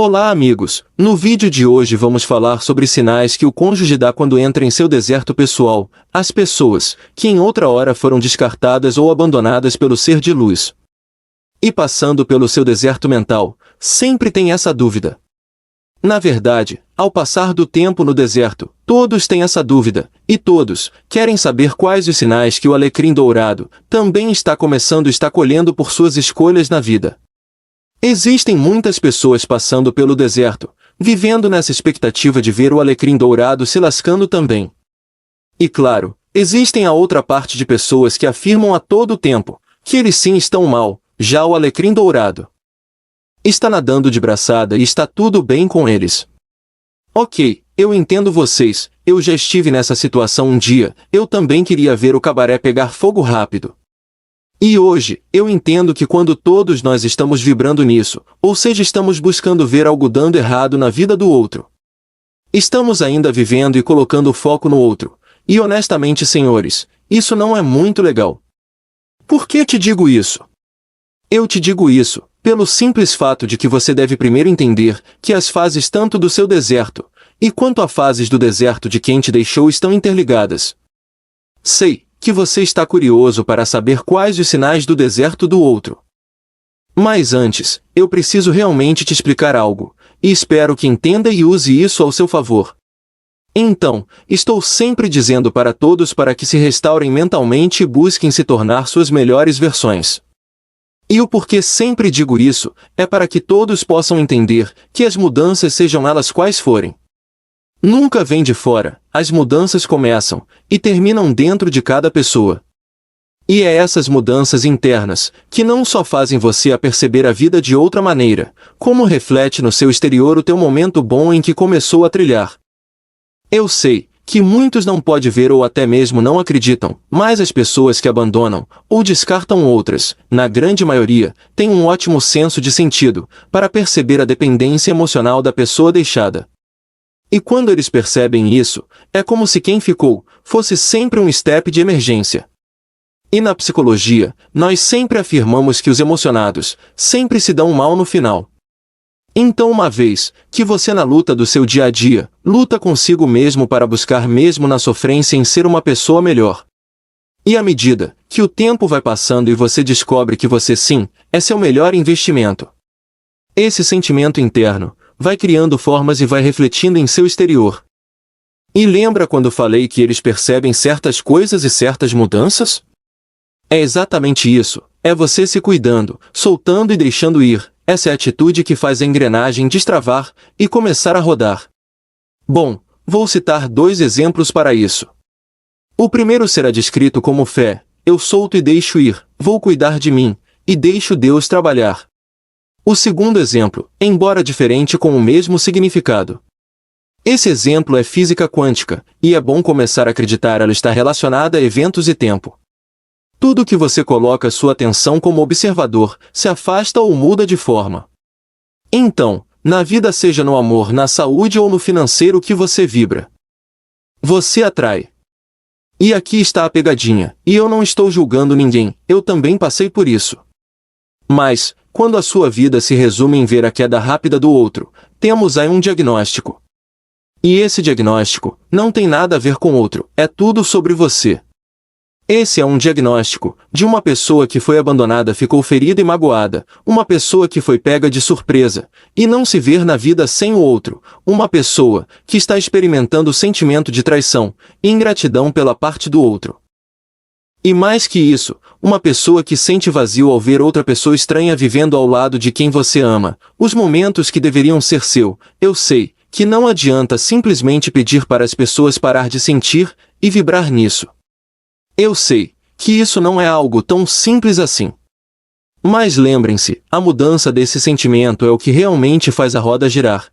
Olá amigos, no vídeo de hoje vamos falar sobre sinais que o cônjuge dá quando entra em seu deserto pessoal, as pessoas, que em outra hora foram descartadas ou abandonadas pelo ser de luz. E passando pelo seu deserto mental, sempre tem essa dúvida. Na verdade, ao passar do tempo no deserto, todos têm essa dúvida, e todos querem saber quais os sinais que o alecrim dourado também está colhendo por suas escolhas na vida. Existem muitas pessoas passando pelo deserto, vivendo nessa expectativa de ver o alecrim dourado se lascando também. E claro, existem a outra parte de pessoas que afirmam a todo tempo que eles sim estão mal, já o alecrim dourado está nadando de braçada e está tudo bem com eles. Ok, eu entendo vocês, eu já estive nessa situação um dia, eu também queria ver o cabaré pegar fogo rápido. E hoje, eu entendo que quando todos nós estamos vibrando nisso, ou seja, estamos buscando ver algo dando errado na vida do outro, estamos ainda vivendo e colocando o foco no outro. E honestamente, senhores, isso não é muito legal. Por que te digo isso? Eu te digo isso pelo simples fato de que você deve primeiro entender que as fases tanto do seu deserto, e quanto as fases do deserto de quem te deixou estão interligadas. Sei que você está curioso para saber quais os sinais do deserto do outro. Mas antes, eu preciso realmente te explicar algo, e espero que entenda e use isso ao seu favor. Então, estou sempre dizendo para todos para que se restaurem mentalmente e busquem se tornar suas melhores versões. E o porquê sempre digo isso, é para que todos possam entender que as mudanças, sejam elas quais forem, nunca vêm de fora, as mudanças começam e terminam dentro de cada pessoa. E é essas mudanças internas que não só fazem você a perceber a vida de outra maneira, como reflete no seu exterior o teu momento bom em que começou a trilhar. Eu sei que muitos não podem ver ou até mesmo não acreditam, mas as pessoas que abandonam ou descartam outras, na grande maioria, têm um ótimo senso de sentido para perceber a dependência emocional da pessoa deixada. E quando eles percebem isso, é como se quem ficou fosse sempre um step de emergência. E na psicologia, nós sempre afirmamos que os emocionados sempre se dão mal no final. Então, uma vez que você na luta do seu dia a dia, luta consigo mesmo para buscar mesmo na sofrência em ser uma pessoa melhor. E à medida que o tempo vai passando e você descobre que você sim, é seu melhor investimento, esse sentimento interno vai criando formas e vai refletindo em seu exterior. E lembra quando falei que eles percebem certas coisas e certas mudanças? É exatamente isso, é você se cuidando, soltando e deixando ir, essa é a atitude que faz a engrenagem destravar e começar a rodar. Bom, vou citar 2 exemplos para isso. O primeiro será descrito como fé, eu solto e deixo ir, vou cuidar de mim, e deixo Deus trabalhar. O segundo exemplo, embora diferente com o mesmo significado. Esse exemplo é física quântica, e é bom começar a acreditar ela está relacionada a eventos e tempo. Tudo que você coloca sua atenção como observador, se afasta ou muda de forma. Então, na vida, seja no amor, na saúde ou no financeiro que você vibra, você atrai. E aqui está a pegadinha, e eu não estou julgando ninguém, eu também passei por isso. Mas, quando a sua vida se resume em ver a queda rápida do outro, temos aí um diagnóstico. E esse diagnóstico não tem nada a ver com outro, é tudo sobre você. Esse é um diagnóstico de uma pessoa que foi abandonada, ficou ferida e magoada, uma pessoa que foi pega de surpresa, e não se ver na vida sem o outro, uma pessoa que está experimentando o sentimento de traição e ingratidão pela parte do outro. E mais que isso, uma pessoa que sente vazio ao ver outra pessoa estranha vivendo ao lado de quem você ama, os momentos que deveriam ser seu. Eu sei que não adianta simplesmente pedir para as pessoas parar de sentir e vibrar nisso. Eu sei que isso não é algo tão simples assim. Mas lembrem-se, a mudança desse sentimento é o que realmente faz a roda girar.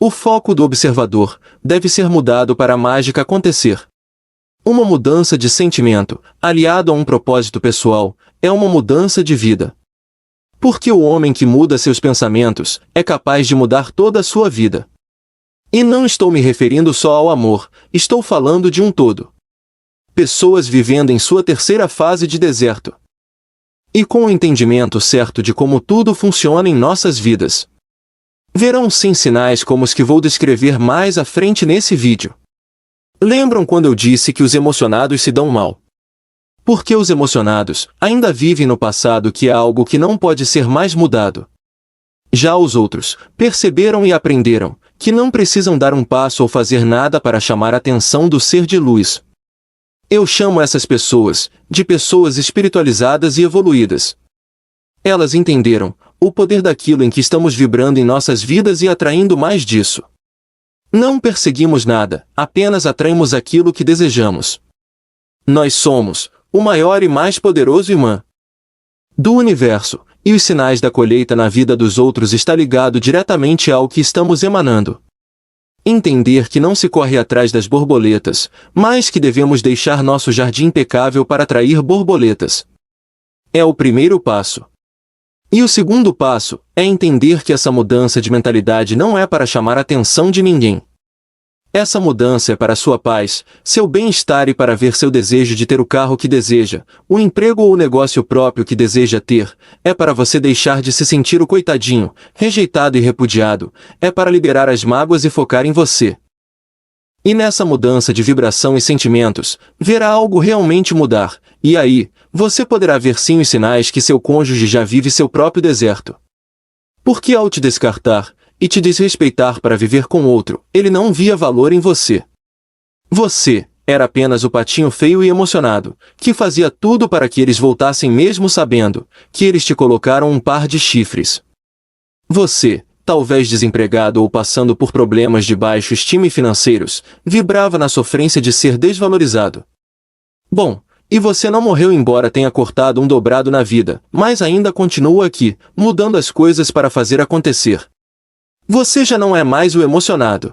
O foco do observador deve ser mudado para a mágica acontecer. Uma mudança de sentimento, aliado a um propósito pessoal, é uma mudança de vida. Porque o homem que muda seus pensamentos é capaz de mudar toda a sua vida. E não estou me referindo só ao amor, estou falando de um todo. Pessoas vivendo em sua terceira fase de deserto. E com o entendimento certo de como tudo funciona em nossas vidas. Verão sim sinais como os que vou descrever mais à frente nesse vídeo. Lembram quando eu disse que os emocionados se dão mal? Porque os emocionados ainda vivem no passado, que é algo que não pode ser mais mudado. Já os outros perceberam e aprenderam que não precisam dar um passo ou fazer nada para chamar a atenção do ser de luz. Eu chamo essas pessoas de pessoas espiritualizadas e evoluídas. Elas entenderam o poder daquilo em que estamos vibrando em nossas vidas e atraindo mais disso. Não perseguimos nada, apenas atraímos aquilo que desejamos. Nós somos o maior e mais poderoso imã do universo, e os sinais da colheita na vida dos outros está ligado diretamente ao que estamos emanando. Entender que não se corre atrás das borboletas, mas que devemos deixar nosso jardim impecável para atrair borboletas. É o primeiro passo. E o segundo passo é entender que essa mudança de mentalidade não é para chamar a atenção de ninguém. Essa mudança é para sua paz, seu bem-estar e para ver seu desejo de ter o carro que deseja, o emprego ou o negócio próprio que deseja ter. É para você deixar de se sentir o coitadinho, rejeitado e repudiado. É para liberar as mágoas e focar em você. E nessa mudança de vibração e sentimentos, verá algo realmente mudar. E aí, você poderá ver sim os sinais que seu cônjuge já vive seu próprio deserto. Porque ao te descartar e te desrespeitar para viver com outro, ele não via valor em você. Você era apenas o patinho feio e emocionado, que fazia tudo para que eles voltassem mesmo sabendo que eles te colocaram um par de chifres. Você, talvez desempregado ou passando por problemas de baixo estima e financeiros, vibrava na sofrência de ser desvalorizado. Bom, e você não morreu embora tenha cortado um dobrado na vida, mas ainda continua aqui, mudando as coisas para fazer acontecer. Você já não é mais o emocionado.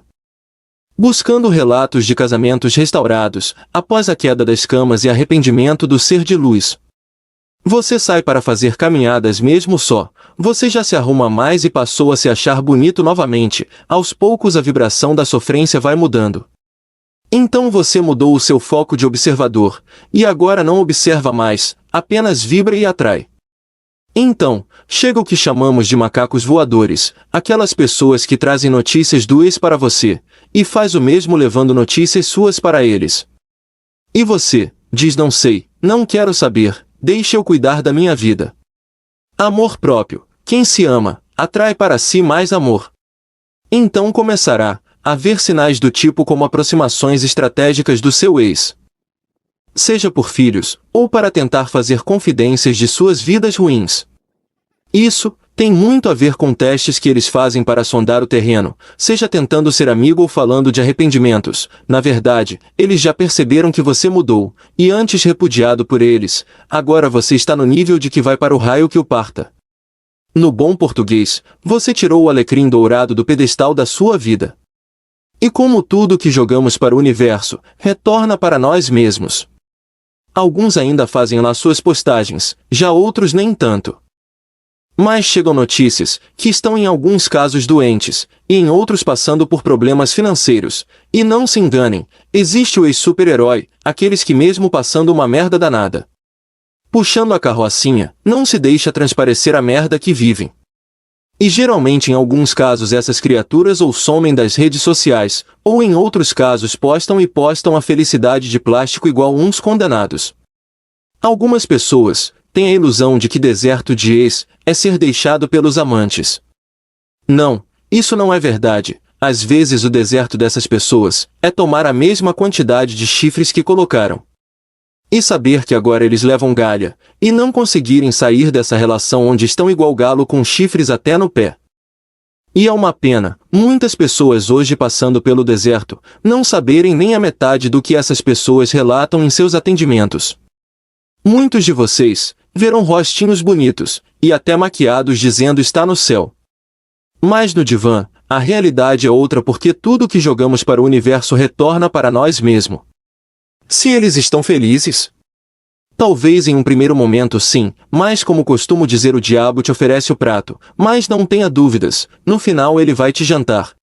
Buscando relatos de casamentos restaurados, após a queda das camas e arrependimento do ser de luz. Você sai para fazer caminhadas mesmo só, você já se arruma mais e passou a se achar bonito novamente, aos poucos a vibração da sofrência vai mudando. Então você mudou o seu foco de observador, e agora não observa mais, apenas vibra e atrai. Então, chega o que chamamos de macacos voadores, aquelas pessoas que trazem notícias do ex para você, e faz o mesmo levando notícias suas para eles. E você, diz não sei, não quero saber, deixe eu cuidar da minha vida. Amor próprio, quem se ama, atrai para si mais amor. Então começará a ver sinais do tipo como aproximações estratégicas do seu ex. Seja por filhos, ou para tentar fazer confidências de suas vidas ruins. Isso tem muito a ver com testes que eles fazem para sondar o terreno, seja tentando ser amigo ou falando de arrependimentos. Na verdade, eles já perceberam que você mudou, e antes repudiado por eles, agora você está no nível de que vai para o raio que o parta. No bom português, você tirou o alecrim dourado do pedestal da sua vida. E como tudo que jogamos para o universo, retorna para nós mesmos. Alguns ainda fazem lá suas postagens, já outros nem tanto. Mas chegam notícias que estão em alguns casos doentes, e em outros passando por problemas financeiros. E não se enganem, existe o ex-super-herói, aqueles que mesmo passando uma merda danada, puxando a carrocinha, não se deixa transparecer a merda que vivem. E geralmente em alguns casos essas criaturas ou somem das redes sociais, ou em outros casos postam a felicidade de plástico igual uns condenados. Algumas pessoas têm a ilusão de que deserto de ex é ser deixado pelos amantes. Não, isso não é verdade. Às vezes o deserto dessas pessoas é tomar a mesma quantidade de chifres que colocaram. E saber que agora eles levam galha, e não conseguirem sair dessa relação onde estão igual galo com chifres até no pé. E é uma pena, muitas pessoas hoje passando pelo deserto, não saberem nem a metade do que essas pessoas relatam em seus atendimentos. Muitos de vocês verão rostinhos bonitos, e até maquiados dizendo está no céu. Mas no divã, a realidade é outra porque tudo que jogamos para o universo retorna para nós mesmos. Se eles estão felizes? Talvez em um primeiro momento sim, mas como costumo dizer o diabo te oferece o prato, mas não tenha dúvidas, no final ele vai te jantar.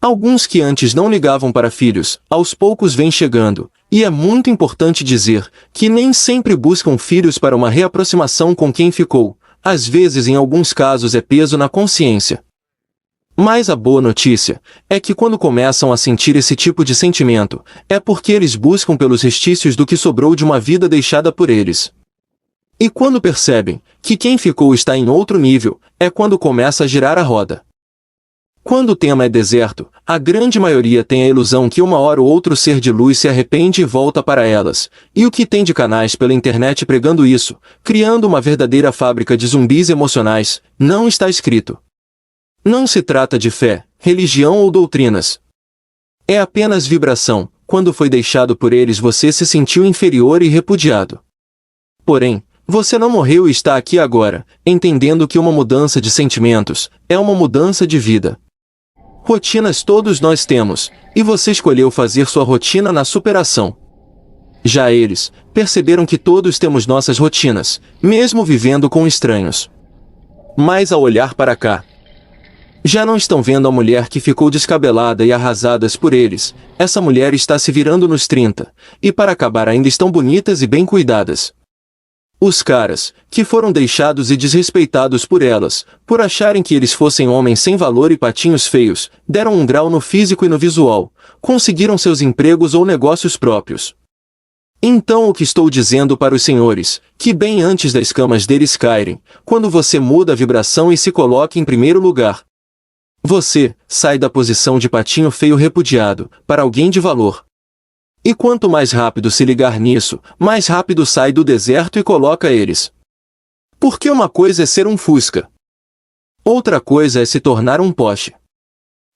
Alguns que antes não ligavam para filhos, aos poucos vêm chegando, e é muito importante dizer que nem sempre buscam filhos para uma reaproximação com quem ficou, às vezes em alguns casos é peso na consciência. Mas a boa notícia é que quando começam a sentir esse tipo de sentimento, é porque eles buscam pelos restícios do que sobrou de uma vida deixada por eles. E quando percebem que quem ficou está em outro nível, é quando começa a girar a roda. Quando o tema é deserto, a grande maioria tem a ilusão que uma hora ou outro ser de luz se arrepende e volta para elas, e o que tem de canais pela internet pregando isso, criando uma verdadeira fábrica de zumbis emocionais, não está escrito. Não se trata de fé, religião ou doutrinas. É apenas vibração. Quando foi deixado por eles você se sentiu inferior e repudiado. Porém, você não morreu e está aqui agora, entendendo que uma mudança de sentimentos é uma mudança de vida. Rotinas todos nós temos, e você escolheu fazer sua rotina na superação. Já eles perceberam que todos temos nossas rotinas, mesmo vivendo com estranhos. Mas ao olhar para cá, já não estão vendo a mulher que ficou descabelada e arrasadas por eles. Essa mulher está se virando nos 30, e para acabar ainda estão bonitas e bem cuidadas. Os caras, que foram deixados e desrespeitados por elas, por acharem que eles fossem homens sem valor e patinhos feios, deram um grau no físico e no visual, conseguiram seus empregos ou negócios próprios. Então o que estou dizendo para os senhores, que bem antes das escamas deles caírem, quando você muda a vibração e se coloca em primeiro lugar, você sai da posição de patinho feio repudiado, para alguém de valor. E quanto mais rápido se ligar nisso, mais rápido sai do deserto e coloca eles. Porque uma coisa é ser um Fusca. Outra coisa é se tornar um Porsche.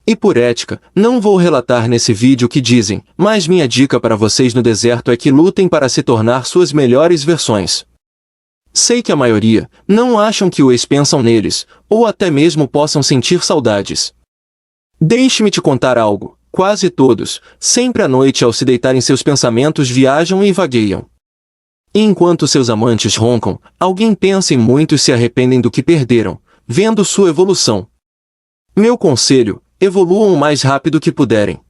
E por ética, não vou relatar nesse vídeo o que dizem, mas minha dica para vocês no deserto é que lutem para se tornar suas melhores versões. Sei que a maioria não acham que os pensam neles, ou até mesmo possam sentir saudades. Deixe-me te contar algo. Quase todos, sempre à noite ao se deitarem seus pensamentos viajam e vagueiam. E enquanto seus amantes roncam, alguém pensa em muito e se arrependem do que perderam, vendo sua evolução. Meu conselho, evoluam o mais rápido que puderem.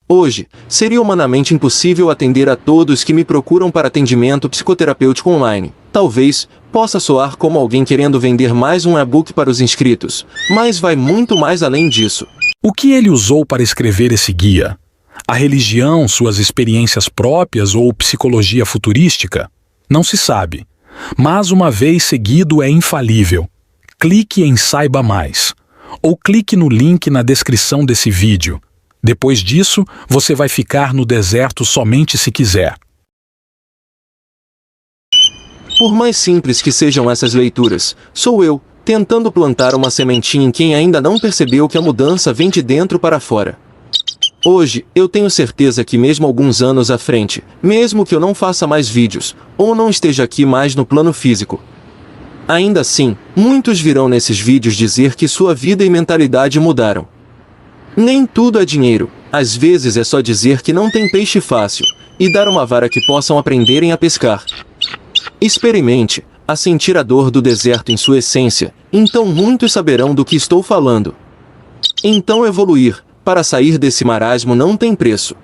Hoje, seria humanamente impossível atender a todos que me procuram para atendimento psicoterapêutico online. Talvez possa soar como alguém querendo vender mais um e-book para os inscritos, mas vai muito mais além disso. O que ele usou para escrever esse guia? A religião, suas experiências próprias ou psicologia futurística? Não se sabe. Mas uma vez seguido é infalível. Clique em Saiba Mais. Ou clique no link na descrição desse vídeo. Depois disso, você vai ficar no deserto somente se quiser. Por mais simples que sejam essas leituras, sou eu, tentando plantar uma sementinha em quem ainda não percebeu que a mudança vem de dentro para fora. Hoje, eu tenho certeza que mesmo alguns anos à frente, mesmo que eu não faça mais vídeos, ou não esteja aqui mais no plano físico, ainda assim, muitos virão nesses vídeos dizer que sua vida e mentalidade mudaram. Nem tudo é dinheiro, às vezes é só dizer que não tem peixe fácil, e dar uma vara que possam aprenderem a pescar. Experimente a sentir a dor do deserto em sua essência, então muitos saberão do que estou falando. Então evoluir, para sair desse marasmo não tem preço.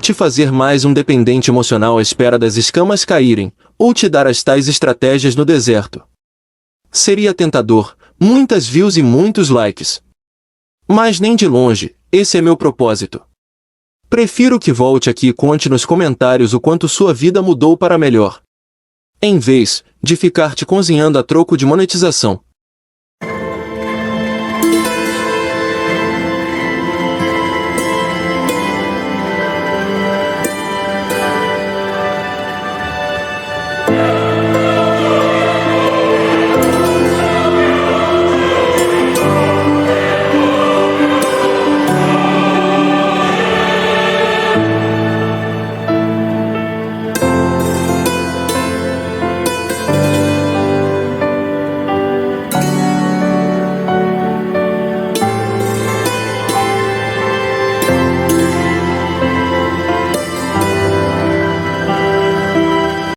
Te fazer mais um dependente emocional à espera das escamas caírem, ou te dar as tais estratégias no deserto. Seria tentador, muitas views e muitos likes. Mas nem de longe, esse é meu propósito. Prefiro que volte aqui e conte nos comentários o quanto sua vida mudou para melhor, em vez de ficar te cozinhando a troco de monetização.